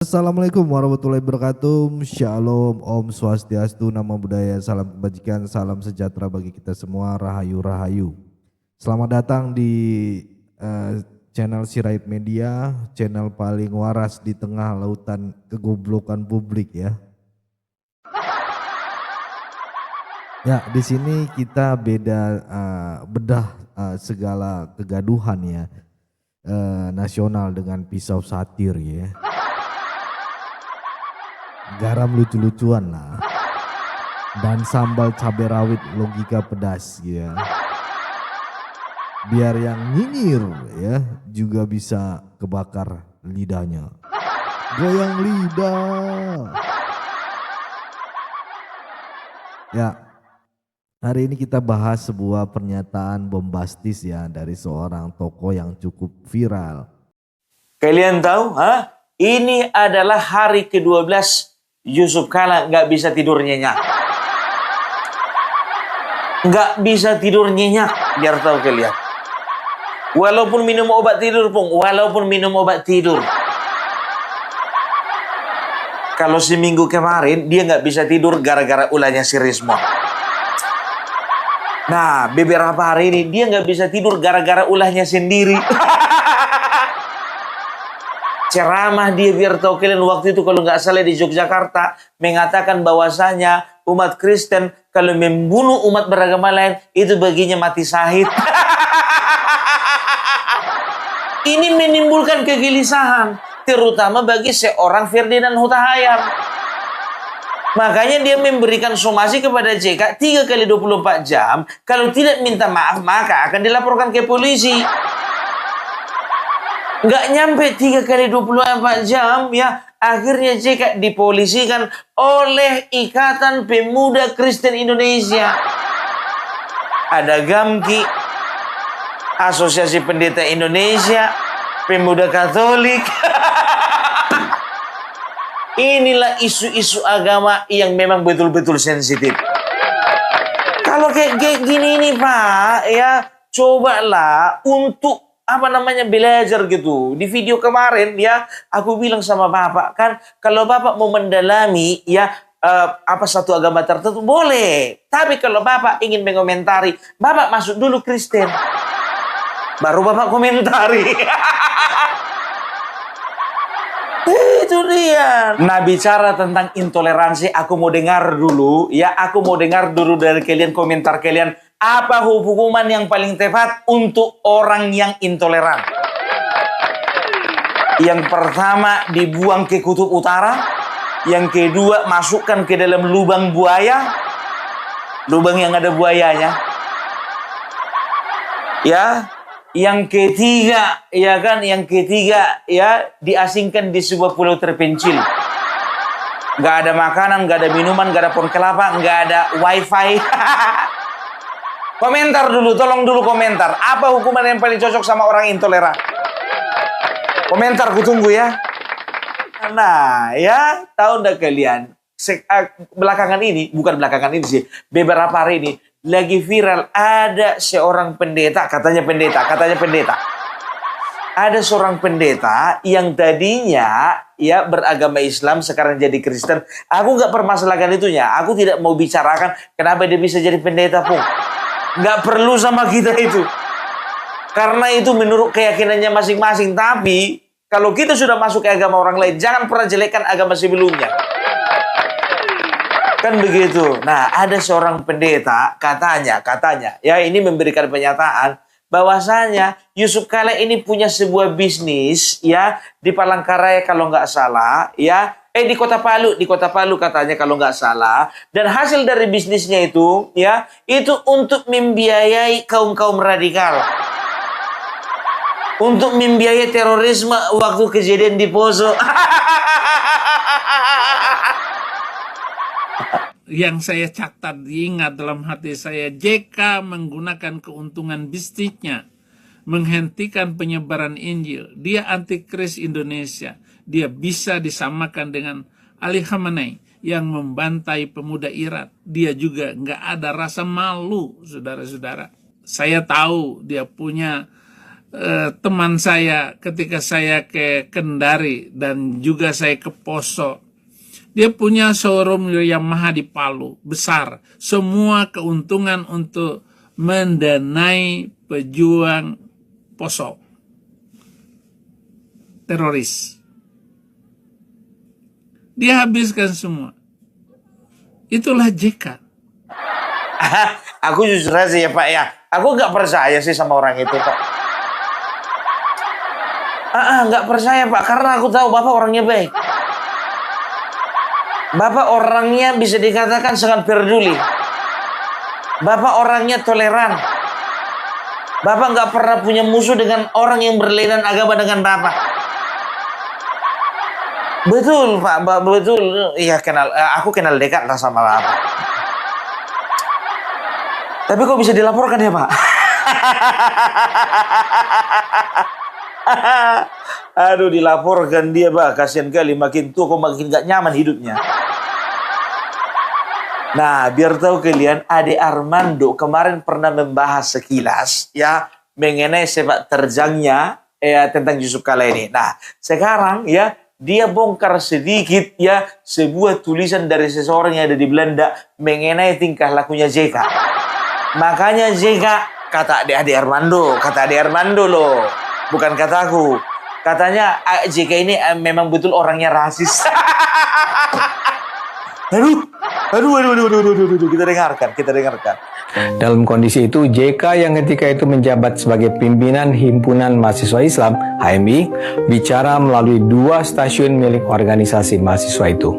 Assalamualaikum warahmatullahi wabarakatuh. Shalom, Om Swastiastu, Namo Buddhaya, salam kebajikan, salam sejahtera bagi kita semua, rahayu rahayu. Selamat datang di channel Sirait Media, channel paling waras di tengah lautan kegoblokan publik ya. Ya, di sini kita bedah segala kegaduhan ya nasional dengan pisau satir ya. Garam lucu-lucuan lah, dan sambal cabai rawit logika pedas ya. Biar yang nyinyir ya juga bisa kebakar lidahnya. Goyang lidah. Ya, hari ini kita bahas sebuah pernyataan bombastis ya dari seorang tokoh yang cukup viral. Kalian tahu, ini adalah hari ke-12 Yusuf Kala nggak bisa tidur nyenyak. Nggak bisa tidur nyenyak, biar tahu kalian. Walaupun minum obat tidur pun, Kalau seminggu kemarin dia nggak bisa tidur gara-gara ulahnya si Rismo. Nah, beberapa hari ini dia nggak bisa tidur gara-gara ulahnya sendiri. Ceramah dia biar tahu kalian waktu itu kalau nggak salah di Yogyakarta mengatakan bahwasanya umat Kristen kalau membunuh umat beragama lain itu baginya mati syahid. Ini menimbulkan kegelisahan terutama bagi seorang Ferdinand Huta Hayat. Makanya dia memberikan somasi kepada JK 3 kali 24 jam. Kalau tidak minta maaf maka akan dilaporkan ke polisi. Nggak nyampe 3 kali 24 jam ya. Akhirnya JK dipolisikan oleh Ikatan Pemuda Kristen Indonesia. Ada GAMKI, Asosiasi Pendeta Indonesia, Pemuda Katolik. Inilah isu-isu agama yang memang betul-betul sensitif. Kalau kayak gini nih Pak, ya cobalah untuk belajar gitu. Di video kemarin ya, aku bilang sama Bapak kan, kalau Bapak mau mendalami ya satu agama tertentu boleh. Tapi kalau Bapak ingin mengomentari, Bapak masuk dulu Kristen. Baru Bapak komentari. Itu dia. Nah, bicara tentang intoleransi, aku mau dengar dulu ya, dari kalian komentar kalian. Apa hukuman yang paling tepat untuk orang yang intoleran? Yang pertama, dibuang ke kutub utara. Yang kedua, masukkan ke dalam lubang buaya. Lubang yang ada buayanya. Ya. Yang ketiga, diasingkan di sebuah pulau terpencil. Nggak ada makanan, nggak ada minuman, nggak ada pohon kelapa, nggak ada wifi. Komentar dulu, tolong dulu komentar. Apa hukuman yang paling cocok sama orang intoleran? Komentar, ku tunggu ya. Nah, ya, tahu nggak kalian? Bukan belakangan ini sih, beberapa hari ini lagi viral ada seorang pendeta, katanya pendeta. Ada seorang pendeta yang tadinya ya beragama Islam sekarang jadi Kristen. Aku nggak permasalahkan itunya. Aku tidak mau bicarakan kenapa dia bisa jadi pendeta pun. Nggak perlu sama kita itu. Karena itu menurut keyakinannya masing-masing. Tapi kalau kita sudah masuk ke agama orang lain, jangan pernah jelekkan agama sebelumnya. Kan begitu. Nah, ada seorang pendeta katanya ya, ini memberikan pernyataan bahwasanya Yusuf Kala ini punya sebuah bisnis ya di Palangkaraya kalau nggak salah ya, di Kota Palu katanya kalau nggak salah, dan hasil dari bisnisnya itu ya itu untuk membiayai kaum radikal, untuk membiayai terorisme waktu kejadian di Poso. Yang saya catat ingat dalam hati saya, JK menggunakan keuntungan bisnisnya menghentikan penyebaran Injil. Dia antikris Indonesia. Dia bisa disamakan dengan Ali Khamenei yang membantai pemuda Irak. Dia juga nggak ada rasa malu, saudara-saudara. Saya tahu dia punya teman saya ketika saya ke Kendari dan juga saya ke Poso. Dia punya showroom Yamaha di Palu, besar. Semua keuntungan untuk mendanai pejuang Poso, teroris. Dia habiskan semua. Itulah JK. Aku jujur aja ya Pak ya. Aku nggak percaya sih sama orang itu Pak. Nggak percaya Pak, karena aku tahu Bapak orangnya baik. Bapak orangnya bisa dikatakan sangat peduli. Bapak orangnya toleran. Bapak nggak pernah punya musuh dengan orang yang berlainan agama dengan Bapak. Betul Pak, betul. Iya aku kenal dekat lah sama Bapak. Tapi kok bisa dilaporkan ya Pak? Aduh, dilaporkan dia Pak, kasihan kali, makin tua kok makin gak nyaman hidupnya. Nah, biar tahu kalian, Ade Armando kemarin pernah membahas sekilas ya mengenai sepak terjangnya tentang Yusuf Kala ini. Nah, sekarang ya dia bongkar sedikit ya sebuah tulisan dari seseorang yang ada di Belanda mengenai tingkah lakunya JK. Makanya JK, kata Ade Armando loh, bukan kataku. Katanya JK ini memang betul orangnya rasis. Aduh, kita dengarkan. Dalam kondisi itu, JK yang ketika itu menjabat sebagai pimpinan Himpunan Mahasiswa Islam, HMI, bicara melalui 2 stasiun milik organisasi mahasiswa itu.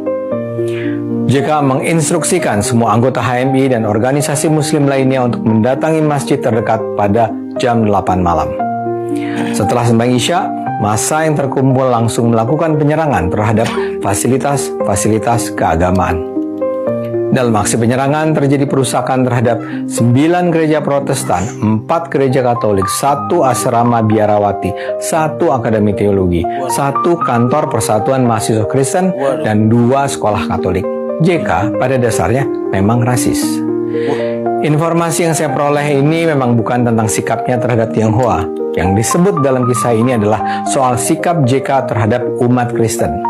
JK menginstruksikan semua anggota HMI dan organisasi muslim lainnya untuk mendatangi masjid terdekat pada jam 8 malam. Setelah sembahyang Isya, massa yang terkumpul langsung melakukan penyerangan terhadap fasilitas keagamaan. Dalam aksi penyerangan terjadi perusakan terhadap 9 gereja Protestan, 4 gereja Katolik, 1 asrama biarawati, 1 akademi teologi, 1 kantor Persatuan Mahasiswa Kristen, dan 2 sekolah Katolik. JK pada dasarnya memang rasis. Informasi yang saya peroleh ini memang bukan tentang sikapnya terhadap Tionghoa. Yang disebut dalam kisah ini adalah soal sikap JK terhadap umat Kristen.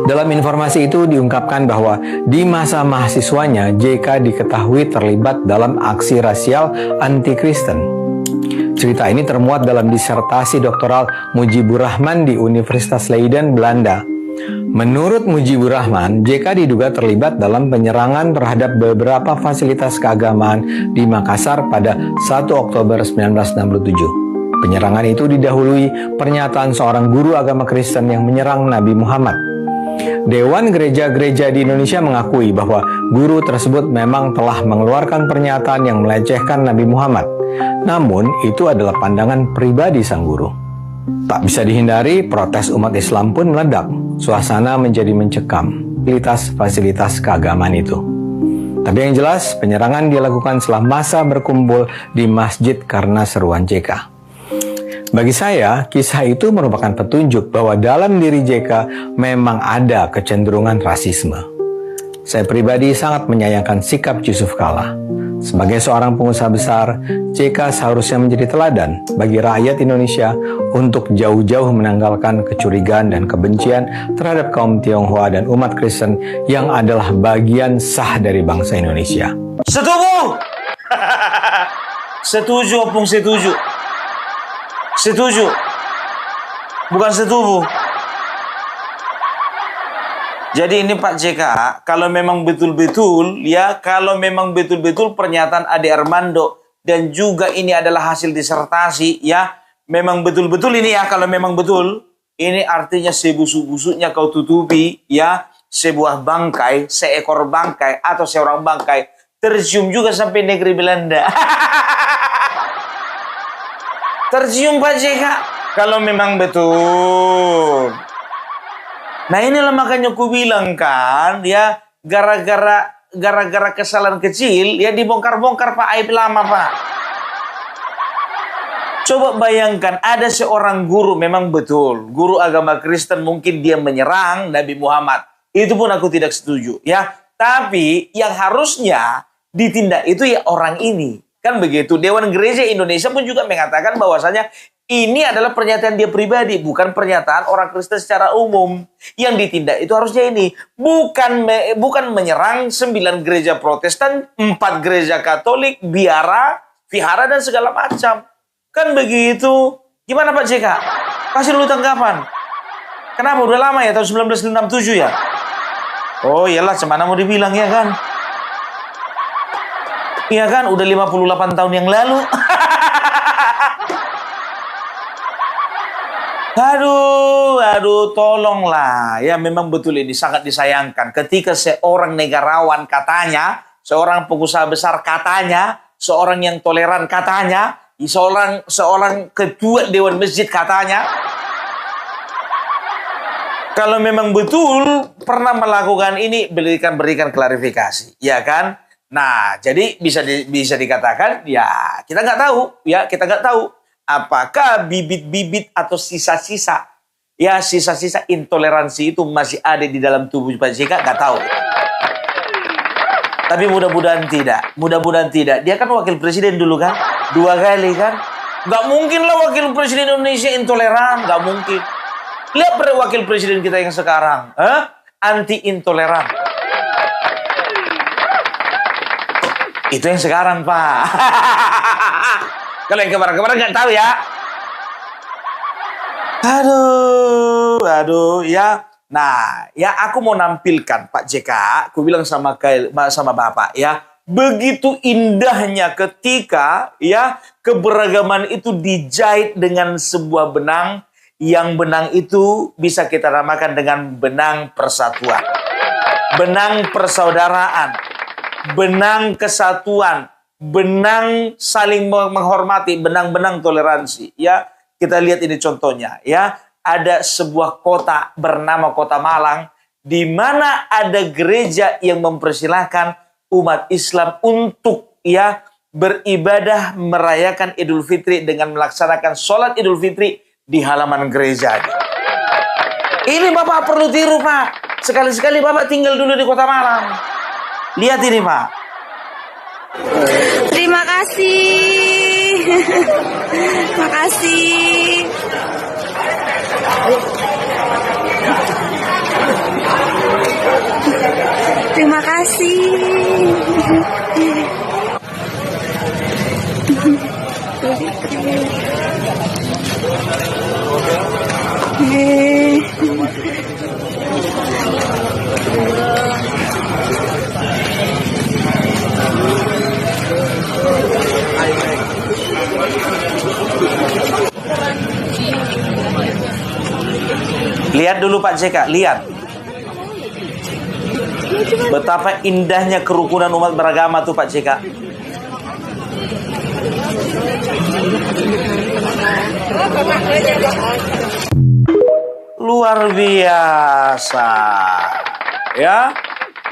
Dalam informasi itu diungkapkan bahwa di masa mahasiswanya JK diketahui terlibat dalam aksi rasial anti-Kristen. Cerita ini termuat dalam disertasi doktoral Mujibur Rahman di Universitas Leiden, Belanda. Menurut Mujibur Rahman, JK diduga terlibat dalam penyerangan terhadap beberapa fasilitas keagamaan di Makassar pada 1 Oktober 1967. Penyerangan itu didahului pernyataan seorang guru agama Kristen yang menyerang Nabi Muhammad. Dewan Gereja-Gereja di Indonesia mengakui bahwa guru tersebut memang telah mengeluarkan pernyataan yang melecehkan Nabi Muhammad. Namun, itu adalah pandangan pribadi sang guru. Tak bisa dihindari, protes umat Islam pun meledak. Suasana menjadi mencekam, fasilitas keagamaan itu. Tapi yang jelas, penyerangan dilakukan setelah massa berkumpul di masjid karena seruan JK. Bagi saya, kisah itu merupakan petunjuk bahwa dalam diri JK memang ada kecenderungan rasisme. Saya pribadi sangat menyayangkan sikap Yusuf Kala. Sebagai seorang pengusaha besar, JK seharusnya menjadi teladan bagi rakyat Indonesia untuk jauh-jauh menanggalkan kecurigaan dan kebencian terhadap kaum Tionghoa dan umat Kristen yang adalah bagian sah dari bangsa Indonesia. Setuju! Setuju, opung setuju. Setuju. Bukan setuju. Jadi ini Pak JK, kalau memang betul-betul pernyataan Ade Armando dan juga ini adalah hasil disertasi ya, memang betul-betul ini ya, kalau memang betul, ini artinya sebusuk-busuknya kau tutupi ya, sebuah bangkai, seekor bangkai atau seorang bangkai tercium juga sampai negeri Belanda. Tercium Pak JK kalau memang betul. Nah inilah makanya ku bilang kan ya, gara-gara kesalahan kecil ya dibongkar-bongkar Pak, aib lama Pak. Coba bayangkan ada seorang guru, memang betul guru agama Kristen, mungkin dia menyerang Nabi Muhammad. Itu pun aku tidak setuju ya. Tapi yang harusnya ditindak itu ya orang ini. Kan begitu. Dewan Gereja Indonesia pun juga mengatakan bahwasanya ini adalah pernyataan dia pribadi, bukan pernyataan orang Kristen secara umum. Yang ditindak itu harusnya ini. Bukan menyerang 9 gereja Protestan, 4 gereja Katolik, vihara, dan segala macam. Kan begitu. Gimana Pak JK? Kasih dulu tanggapan. Kenapa? Udah lama ya, tahun 1967 ya? Oh iyalah, cemana mau dibilang ya kan? Iya kan, udah 58 tahun yang lalu. Aduh, tolonglah. Ya memang betul ini sangat disayangkan. Ketika seorang negarawan katanya, seorang pengusaha besar katanya, seorang yang toleran katanya, seorang ketua Dewan Masjid katanya, kalau memang betul pernah melakukan ini, berikan klarifikasi, ya kan? Nah, jadi bisa dikatakan, ya kita nggak tahu. Apakah bibit-bibit atau sisa-sisa intoleransi itu masih ada di dalam tubuh Pak JK? Nggak tahu. Tapi mudah-mudahan tidak. Dia kan wakil presiden dulu kan, 2 kali kan. Nggak mungkin lah wakil presiden Indonesia intoleran, nggak mungkin. Lihat wakil presiden kita yang sekarang, anti intoleran. Itu yang sekarang Pak. Kalau yang kemarin-kemarin nggak tahu ya. Aduh ya. Nah, ya aku mau nampilkan Pak JK. Aku bilang sama Bapak ya. Begitu indahnya ketika ya keberagaman itu dijahit dengan sebuah benang. Yang benang itu bisa kita namakan dengan benang persatuan. Benang persaudaraan. Benang kesatuan. Benang saling menghormati, benang-benang toleransi. Ya, kita lihat ini contohnya. Ya, ada sebuah kota bernama Kota Malang, di mana ada gereja yang mempersilahkan umat Islam untuk ya beribadah merayakan Idul Fitri dengan melaksanakan sholat Idul Fitri di halaman gereja. Ini Bapak perlu tiru Pak. Sekali-sekali Bapak tinggal dulu di Kota Malang. Lihat ini Pak. Terima kasih. Makasih. Terima kasih. Lihat dulu Pak JK, lihat. Betapa indahnya kerukunan umat beragama tuh Pak JK. Luar biasa. Ya.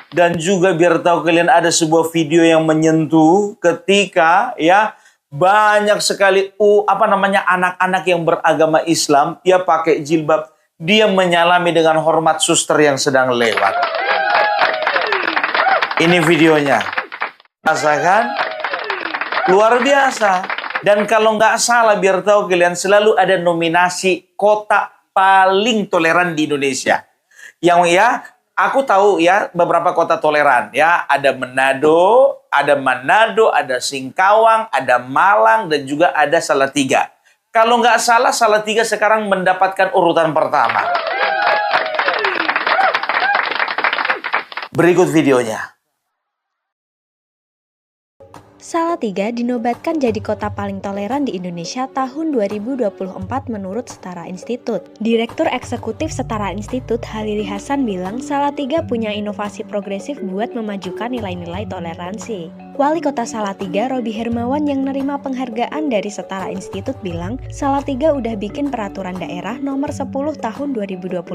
Dan juga biar tahu kalian ada sebuah video yang menyentuh ketika ya banyak sekali anak-anak yang beragama Islam, dia pakai jilbab, dia menyalami dengan hormat suster yang sedang lewat. Ini videonya. Rasakan? Luar biasa. Dan kalau nggak salah, biar tahu kalian, selalu ada nominasi kota paling toleran di Indonesia. Yang ya, aku tahu ya beberapa kota toleran. Ya, ada Manado, ada Singkawang, ada Malang, dan juga ada Salatiga. Kalau nggak salah, Salatiga sekarang mendapatkan urutan pertama. Berikut videonya. Salatiga dinobatkan jadi kota paling toleran di Indonesia tahun 2024 menurut Setara Institut. Direktur Eksekutif Setara Institut Halili Hasan bilang Salatiga punya inovasi progresif buat memajukan nilai-nilai toleransi. Wali Kota Salatiga, Robi Hermawan, yang nerima penghargaan dari Setara Institut bilang Salatiga udah bikin peraturan daerah nomor 10 tahun 2024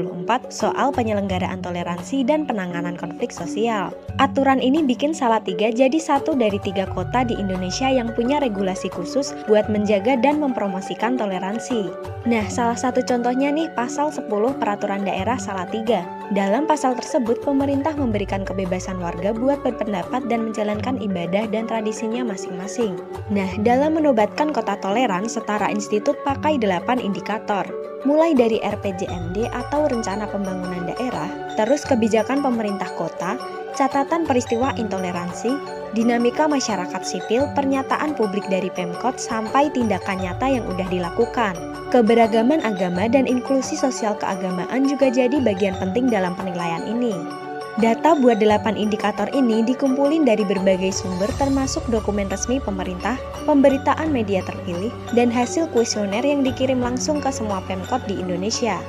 soal penyelenggaraan toleransi dan penanganan konflik sosial. Aturan ini bikin Salatiga jadi satu dari 3 kota di Indonesia yang punya regulasi khusus buat menjaga dan mempromosikan toleransi. Nah, salah satu contohnya nih pasal 10 peraturan daerah Salatiga. Dalam pasal tersebut, pemerintah memberikan kebebasan warga buat berpendapat dan menjalankan ibadah dan tradisinya masing-masing. Nah, dalam menobatkan kota toleran, Setara Institut pakai 8 indikator. Mulai dari RPJMD atau Rencana Pembangunan Daerah, terus kebijakan pemerintah kota, catatan peristiwa intoleransi, dinamika masyarakat sipil, pernyataan publik dari Pemkot, sampai tindakan nyata yang udah dilakukan. Keberagaman agama dan inklusi sosial keagamaan juga jadi bagian penting dalam penilaian ini. Data buat 8 indikator ini dikumpulin dari berbagai sumber termasuk dokumen resmi pemerintah, pemberitaan media terpilih, dan hasil kuesioner yang dikirim langsung ke semua Pemkot di Indonesia.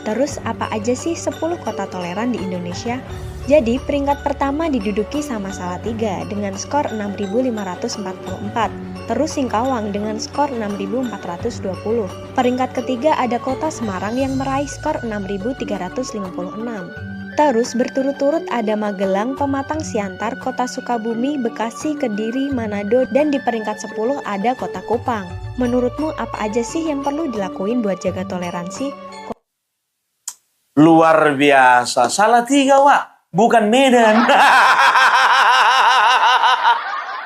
Terus apa aja sih 10 kota toleran di Indonesia? Jadi peringkat pertama diduduki sama Salatiga dengan skor 6.544, terus Singkawang dengan skor 6.420. Peringkat ketiga ada kota Semarang yang meraih skor 6.356. Terus berturut-turut ada Magelang, Pematang Siantar, Kota Sukabumi, Bekasi, Kediri, Manado, dan di peringkat 10 ada Kota Kupang. Menurutmu apa aja sih yang perlu dilakuin buat jaga toleransi? Luar biasa. Salatiga, Wak. Bukan Medan.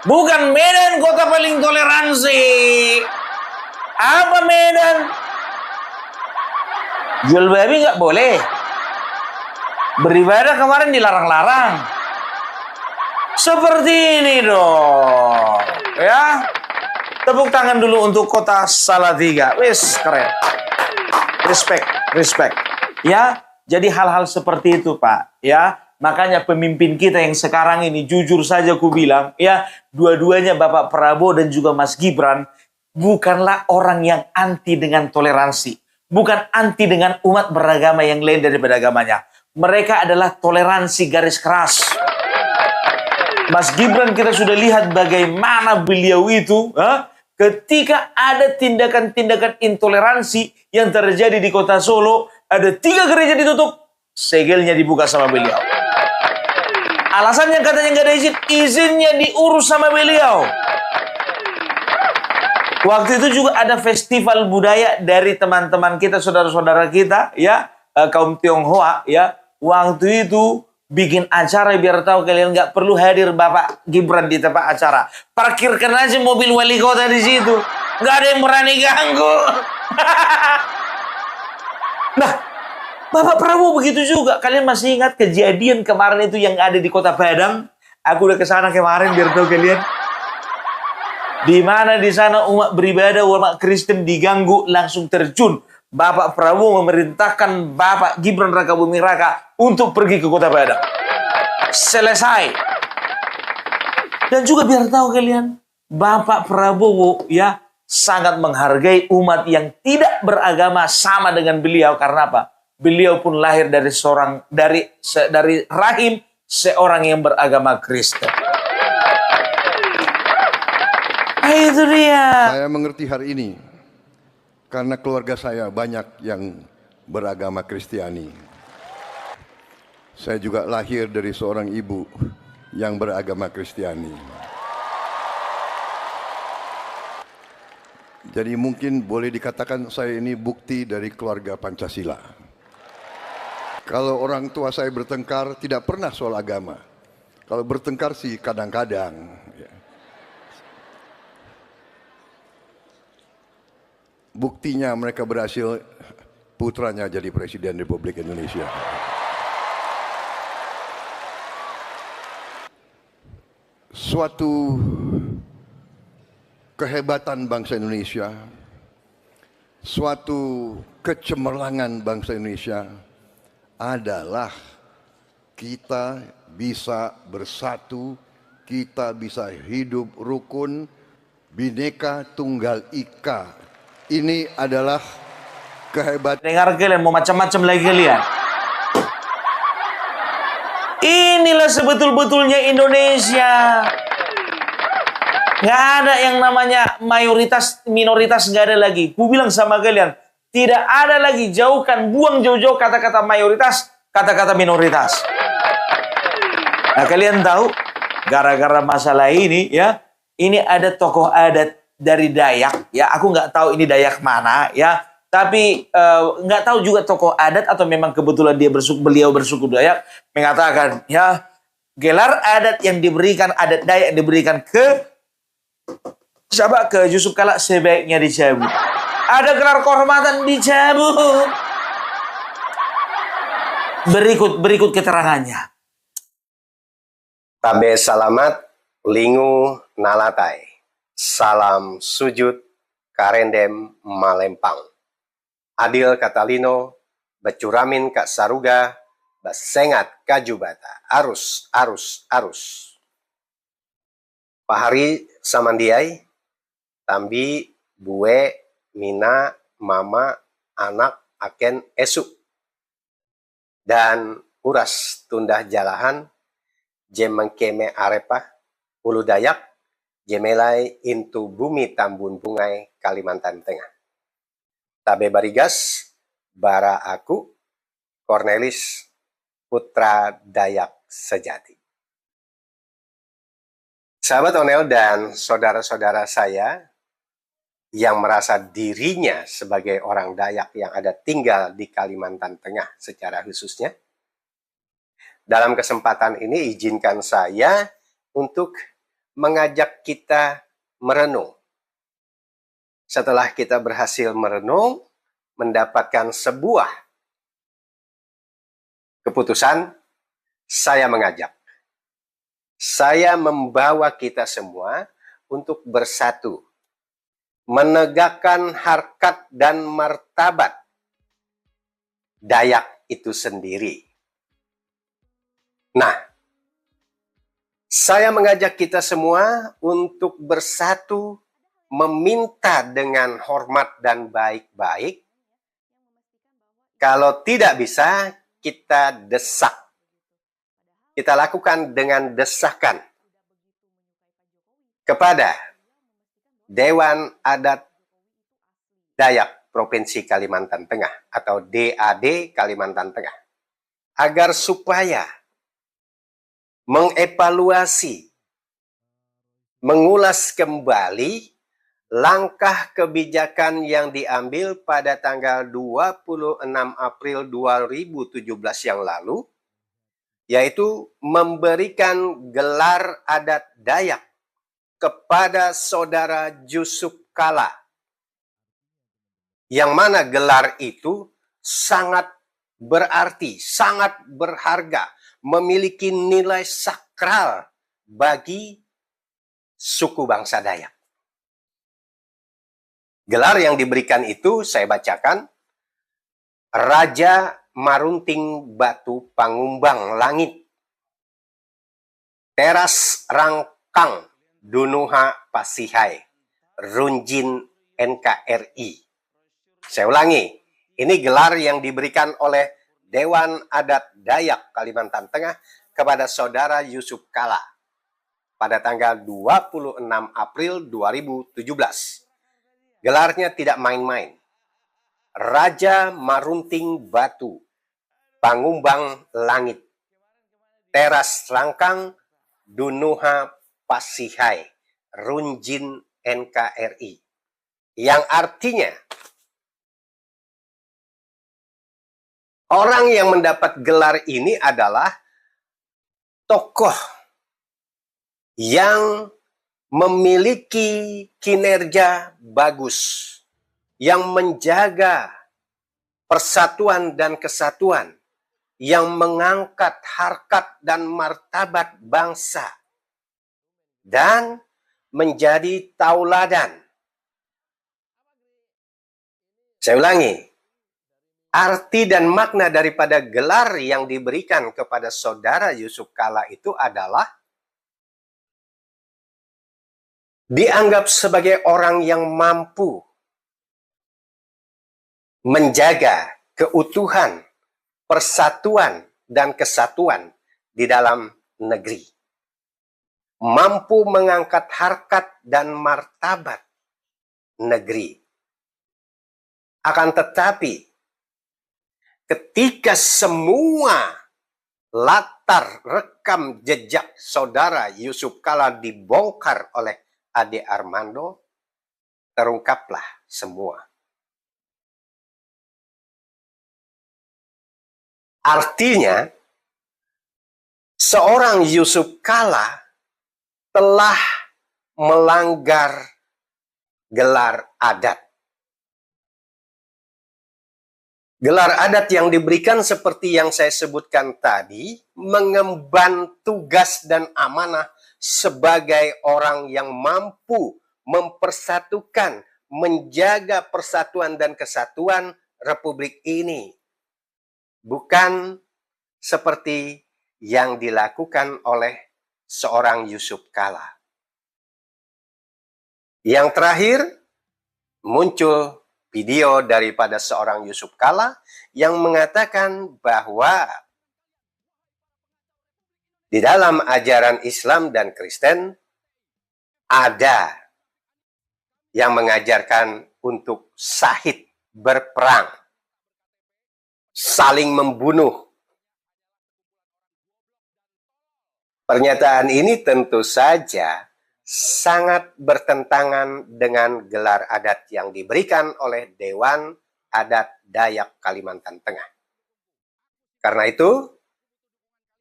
Bukan Medan kota paling toleransi. Apa Medan? Jual babi nggak boleh. Beribadah kemarin dilarang-larang. Seperti ini dong. Ya. Tepuk tangan dulu untuk kota Salatiga. Wis, keren. Respect. Ya, jadi hal-hal seperti itu, Pak. Ya, makanya pemimpin kita yang sekarang ini, jujur saja aku bilang, ya, dua-duanya Bapak Prabowo dan juga Mas Gibran bukanlah orang yang anti dengan toleransi. Bukan anti dengan umat beragama yang lain daripada agamanya. Mereka adalah toleransi garis keras. Mas Gibran kita sudah lihat bagaimana beliau itu ketika ada tindakan-tindakan intoleransi yang terjadi di kota Solo, ada 3 gereja ditutup, segelnya dibuka sama beliau. Alasannya katanya nggak ada izin, izinnya diurus sama beliau. Waktu itu juga ada festival budaya dari teman-teman kita, saudara-saudara kita, ya, kaum Tionghoa, ya. Waktu itu bikin acara biar tahu kalian nggak perlu hadir Bapak Gibran di tempat acara. Parkirkan aja mobil wali kota di situ. Nggak ada yang berani ganggu. Nah, Bapak Prabowo begitu juga. Kalian masih ingat kejadian kemarin itu yang ada di Kota Padang? Aku udah ke sana kemarin biar tahu kalian. Di mana di sana umat beribadah, umat Kristen diganggu, langsung terjun. Bapak Prabowo memerintahkan Bapak Gibran Rakabuming Raka untuk pergi ke Kota Padang. Selesai. Dan juga biar tahu kalian, Bapak Prabowo ya sangat menghargai umat yang tidak beragama sama dengan beliau. Karena apa? Beliau pun lahir dari rahim seorang yang beragama Kristen. Nah, itu dia. Saya mengerti hari ini karena keluarga saya banyak yang beragama Kristiani. Saya juga lahir dari seorang ibu yang beragama Kristiani. Jadi mungkin boleh dikatakan saya ini bukti dari keluarga Pancasila. Kalau orang tua saya bertengkar tidak pernah soal agama. Kalau bertengkar sih kadang-kadang. Buktinya mereka berhasil, putranya jadi Presiden Republik Indonesia. Suatu kehebatan bangsa Indonesia, suatu kecemerlangan bangsa Indonesia adalah kita bisa bersatu, kita bisa hidup rukun, Bhinneka Tunggal Ika. Ini adalah kehebatan. Dengar kalian, mau macam-macam lagi kalian. Inilah sebetul-betulnya Indonesia. Nggak ada yang namanya mayoritas, minoritas, nggak ada lagi. Ku bilang sama kalian, tidak ada lagi. Jauhkan, buang jauh-jauh kata-kata mayoritas, kata-kata minoritas. Nah, kalian tahu, gara-gara masalah ini, ya, ini ada tokoh adat dari Dayak, ya, aku nggak tahu ini Dayak mana, ya. Tapi nggak tahu juga tokoh adat atau memang kebetulan beliau bersuku Dayak mengatakan, ya gelar adat yang diberikan, adat Dayak yang diberikan ke siapa, ke Yusuf Kala sebaiknya dicabut. Ada gelar kehormatan dicabut. Berikut keterangannya. Tabe salamat, lingu nalatai. Salam sujud, karendem malempang. Adil katalino, becuramin kak saruga, basengat kajubata. Arus, arus, arus. Pahari samandiai, tambi, bue, mina, mama, anak, aken, esuk. Dan uras tundah jalahan, jem mengkeme arepa, ulu Dayak, jemelai intu bumi Tambun Bungai, Kalimantan Tengah. Tabe barigas, bara aku, Cornelis, putra Dayak sejati. Sahabat Onel dan saudara-saudara saya yang merasa dirinya sebagai orang Dayak yang ada tinggal di Kalimantan Tengah secara khususnya, dalam kesempatan ini izinkan saya untuk mengajak kita merenung. Setelah kita berhasil merenung, mendapatkan sebuah keputusan, saya mengajak. Saya membawa kita semua untuk bersatu, menegakkan harkat dan martabat Dayak itu sendiri. Nah, saya mengajak kita semua untuk bersatu, meminta dengan hormat dan baik-baik. Kalau tidak bisa, kita desak. Kita lakukan dengan desakan kepada Dewan Adat Dayak Provinsi Kalimantan Tengah atau DAD Kalimantan Tengah, agar supaya mengevaluasi, mengulas kembali langkah kebijakan yang diambil pada tanggal 26 April 2017 yang lalu, yaitu memberikan gelar adat Dayak kepada saudara Yusuf Kala. Yang mana gelar itu sangat berarti, sangat berharga, memiliki nilai sakral bagi suku bangsa Dayak. Gelar yang diberikan itu saya bacakan, Raja Marunting Batu Pangumbang Langit, Teras Rangkang Dunuha Pasihai, Runjin NKRI. Saya ulangi, ini gelar yang diberikan oleh Dewan Adat Dayak Kalimantan Tengah kepada saudara Yusuf Kala pada tanggal 26 April 2017. Gelarnya tidak main-main. Raja Marunting Batu Pangumbang Langit, Teras Rangkang Dunuha Pasihai, Runjin NKRI. Yang artinya, orang yang mendapat gelar ini adalah tokoh yang memiliki kinerja bagus, yang menjaga persatuan dan kesatuan, yang mengangkat harkat dan martabat bangsa, dan menjadi tauladan. Saya ulangi, arti dan makna daripada gelar yang diberikan kepada saudara Yusuf Kala itu adalah dianggap sebagai orang yang mampu menjaga keutuhan, persatuan, dan kesatuan di dalam negeri. Mampu mengangkat harkat dan martabat negeri. Akan tetapi, ketika semua latar rekam jejak saudara Yusuf Kala dibongkar oleh Ade Armando, terungkaplah semua. Artinya, seorang Yusuf Kala telah melanggar gelar adat. Gelar adat yang diberikan seperti yang saya sebutkan tadi, mengemban tugas dan amanah sebagai orang yang mampu mempersatukan, menjaga persatuan dan kesatuan Republik ini. Bukan seperti yang dilakukan oleh seorang Yusuf Kala. Yang terakhir, muncul video daripada seorang Yusuf Kala yang mengatakan bahwa di dalam ajaran Islam dan Kristen ada yang mengajarkan untuk syahid berperang, saling membunuh. Pernyataan ini tentu saja sangat bertentangan dengan gelar adat yang diberikan oleh Dewan Adat Dayak Kalimantan Tengah. Karena itu,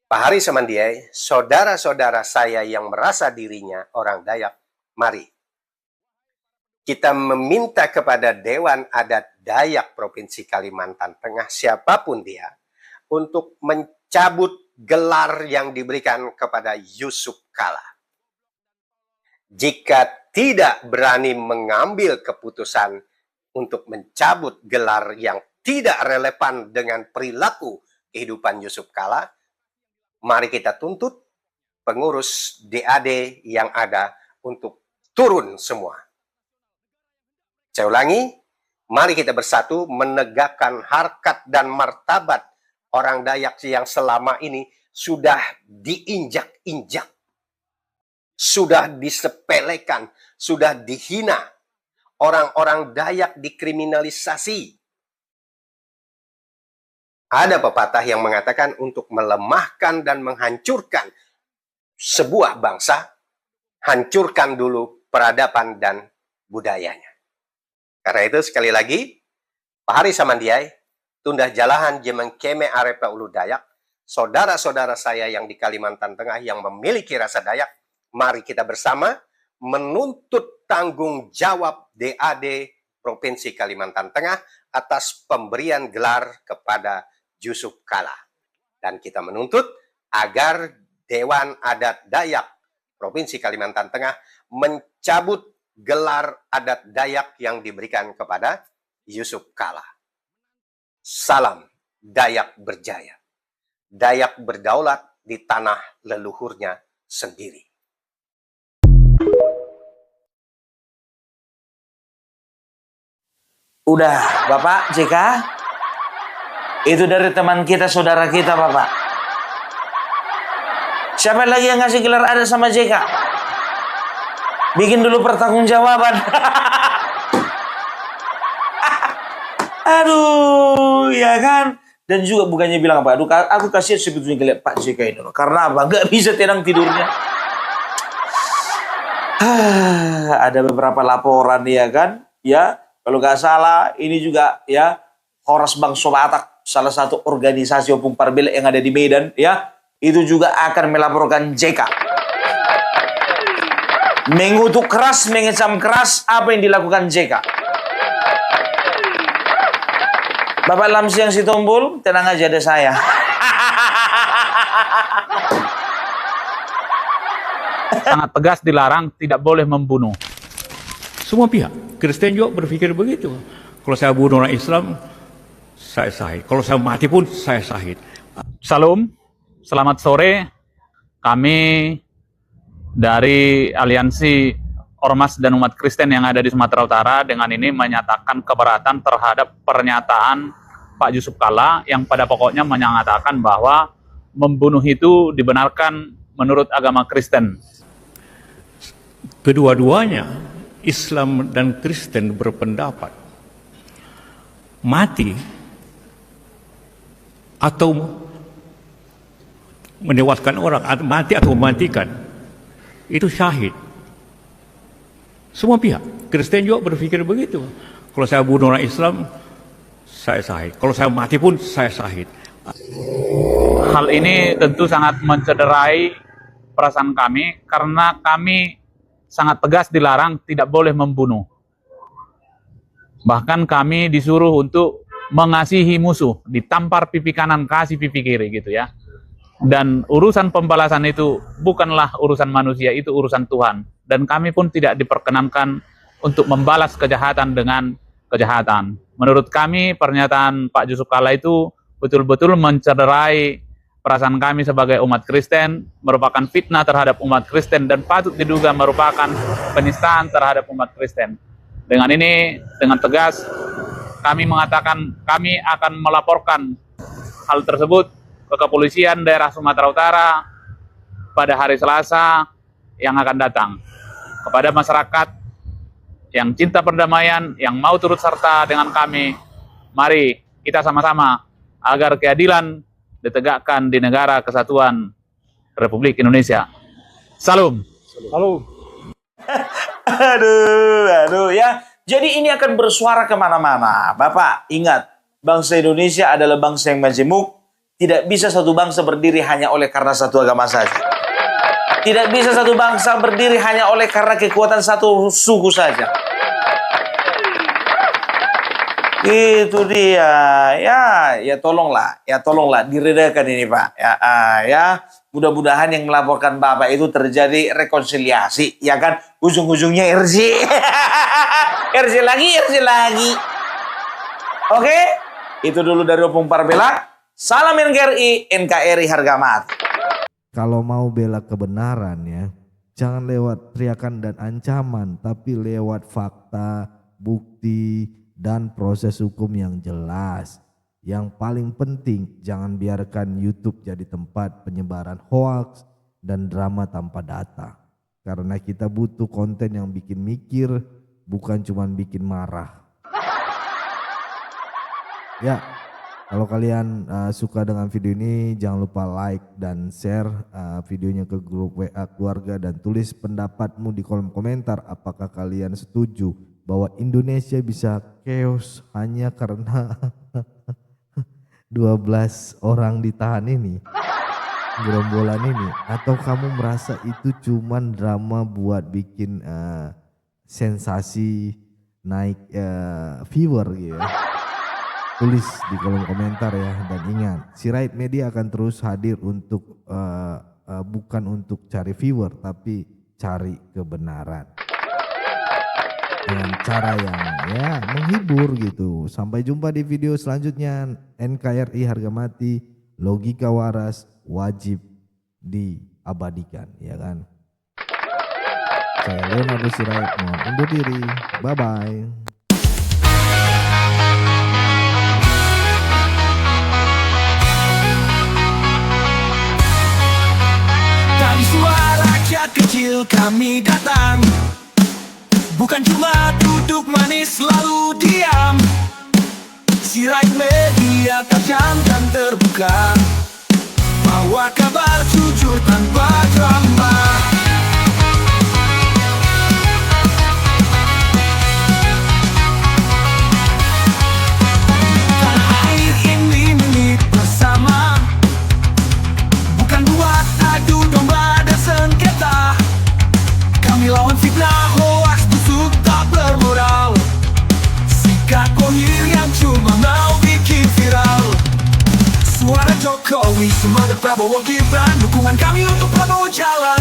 Pak Hari Samandiai, saudara-saudara saya yang merasa dirinya orang Dayak, mari kita meminta kepada Dewan Adat Dayak Provinsi Kalimantan Tengah, siapapun dia, untuk mencabut gelar yang diberikan kepada Yusuf Kala. Jika tidak berani mengambil keputusan untuk mencabut gelar yang tidak relevan dengan perilaku kehidupan Yusuf Kala, mari kita tuntut pengurus DAD yang ada untuk turun semua. Saya ulangi, mari kita bersatu menegakkan harkat dan martabat orang Dayak yang selama ini sudah diinjak-injak, sudah disepelekan, sudah dihina. Orang-orang Dayak dikriminalisasi. Ada pepatah yang mengatakan untuk melemahkan dan menghancurkan sebuah bangsa, hancurkan dulu peradaban dan budayanya. Karena itu sekali lagi, Pak Hari Samandiai, Tundah Jalahan Jemengkeme Arepa Ulu Dayak, saudara-saudara saya yang di Kalimantan Tengah yang memiliki rasa Dayak, mari kita bersama menuntut tanggung jawab DAD Provinsi Kalimantan Tengah atas pemberian gelar kepada Yusuf Kala. Dan kita menuntut agar Dewan Adat Dayak Provinsi Kalimantan Tengah mencabut gelar adat Dayak yang diberikan kepada Yusuf Kala. Salam Dayak berjaya. Dayak berdaulat di tanah leluhurnya sendiri. Udah, Bapak JK. Itu dari teman kita, saudara kita, Bapak. Siapa lagi yang ngasih gelar adat sama JK? Bikin dulu pertanggungjawaban. Aduh, ya kan? Dan juga bukannya bilang apa? Aduh, aku kasihan sebetulnya ngeliat Pak JK ini. Karena apa? Nggak bisa tenang tidurnya. Ada beberapa laporan, ya kan? Ya. Kalau nggak salah, ini juga ya Horas Bang Sobatak, salah satu organisasi opung Parbelek yang ada di Medan, ya itu juga akan melaporkan JK. Mengutuk keras, mengecam keras apa yang dilakukan JK. Bapak Lamsi yang Sitompul, tenang aja ada saya. Sangat tegas dilarang, tidak boleh membunuh. Semua pihak, Kristen juga berpikir begitu. Kalau saya bunuh orang Islam, saya syahid. Kalau saya mati pun, saya syahid. Salam, selamat sore. Kami dari Aliansi Ormas dan Umat Kristen yang ada di Sumatera Utara dengan ini menyatakan keberatan terhadap pernyataan Pak Yusuf Kala yang pada pokoknya menyatakan bahwa membunuh itu dibenarkan menurut agama Kristen. Kedua-duanya, Islam dan Kristen berpendapat mati atau menewaskan orang, mati atau mematikan, itu syahid. Semua pihak, Kristen juga berpikir begitu. Kalau saya bunuh orang Islam, saya syahid. Kalau saya mati pun, saya syahid. Hal ini tentu sangat mencederai perasaan kami karena kami sangat tegas dilarang tidak boleh membunuh. Bahkan kami disuruh untuk mengasihi musuh, ditampar pipi kanan, kasih pipi kiri gitu ya. Dan urusan pembalasan itu bukanlah urusan manusia, itu urusan Tuhan. Dan kami pun tidak diperkenankan untuk membalas kejahatan dengan kejahatan. Menurut kami pernyataan Pak Yusuf Kalla itu betul-betul mencederai perasaan kami sebagai umat Kristen, merupakan fitnah terhadap umat Kristen dan patut diduga merupakan penistaan terhadap umat Kristen. Dengan ini, dengan tegas, kami mengatakan kami akan melaporkan hal tersebut ke Kepolisian Daerah Sumatera Utara pada hari Selasa yang akan datang. Kepada masyarakat yang cinta perdamaian, yang mau turut serta dengan kami, mari kita sama-sama agar keadilan ditegakkan di negara kesatuan Republik Indonesia. Salam. Halo. Aduh ya. Jadi ini akan bersuara kemana-mana. Bapak, ingat, bangsa Indonesia adalah bangsa yang majemuk. Tidak bisa satu bangsa berdiri hanya oleh karena satu agama saja. Tidak bisa satu bangsa berdiri hanya oleh karena kekuatan satu suku saja. Itu dia. Ya tolonglah diredakan ini Pak. Ya, mudah-mudahan yang melaporkan Bapak itu terjadi rekonsiliasi, ya kan? Ujung-ujungnya RJ. RJ lagi. Oke? Itu dulu dari Opung Parbela. Salam NKRI harga mati. Kalau mau bela kebenaran ya, jangan lewat teriakan dan ancaman, tapi lewat fakta, bukti, dan proses hukum yang jelas. Yang paling penting, jangan biarkan YouTube jadi tempat penyebaran hoaks dan drama tanpa data. Karena kita butuh konten yang bikin mikir, bukan cuma bikin marah. Ya, kalau kalian suka dengan video ini, jangan lupa like dan share videonya ke grup WA keluarga dan tulis pendapatmu di kolom komentar. Apakah kalian setuju bahwa Indonesia bisa chaos hanya karena 12 orang ditahan ini, gerombolan ini, atau kamu merasa itu cuman drama buat bikin sensasi, naik viewer gitu ya? Tulis di kolom komentar ya, dan ingat, Sirait Media akan terus hadir untuk bukan untuk cari viewer, tapi cari kebenaran dengan cara yang ya menghibur gitu. Sampai jumpa di video selanjutnya. NKRI harga mati, logika waras wajib diabadikan, ya kan? Saya Leonardo Sirait mohon undur diri. Bye bye. Dari suara rakyat kecil kami datang, bukan cuma duduk manis lalu diam. Sirait Media tajam dan terbuka, bawa kabar jujur tanpa drama. Tanah air ini milik bersama, bukan buat adu domba dan sengketa. Kami lawan fitnah, hoaks, busuk, tak bermoral. Sikap kohir yang cuma mau bikin viral. Suara Jokowi, semangat Prabowo Gibran, dukungan kami untuk Prabowo jalan.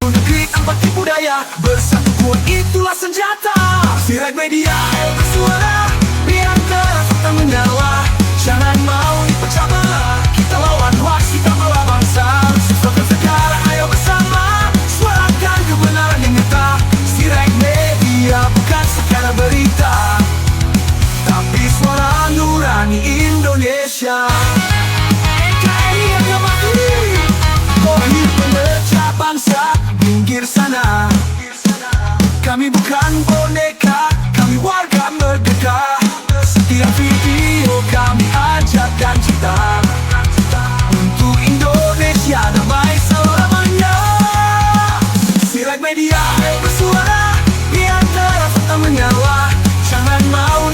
Negeri tanpa tipu daya, bersatu kuat itulah senjata. Sirait Media, ayo bersuara, biar terang tak menyala. Jangan mau dipecah belah, kita lawan hoaks, kita bela bangsa. Sesuatu sekarang, ayo bersama, suarakan kebenaran yang nyata. Sirait Media bukan sekadar berita, tapi suara nurani Indonesia. NKRI harga mati, kohir pemecah bangsa, pinggir sana. Kami bukan boneka, kami warga merdeka. Setiap video kami ajak dan cita, untuk Indonesia damai selamanya. Sirait Media, ayo bersuara, biar terang tak menyala. Jangan mau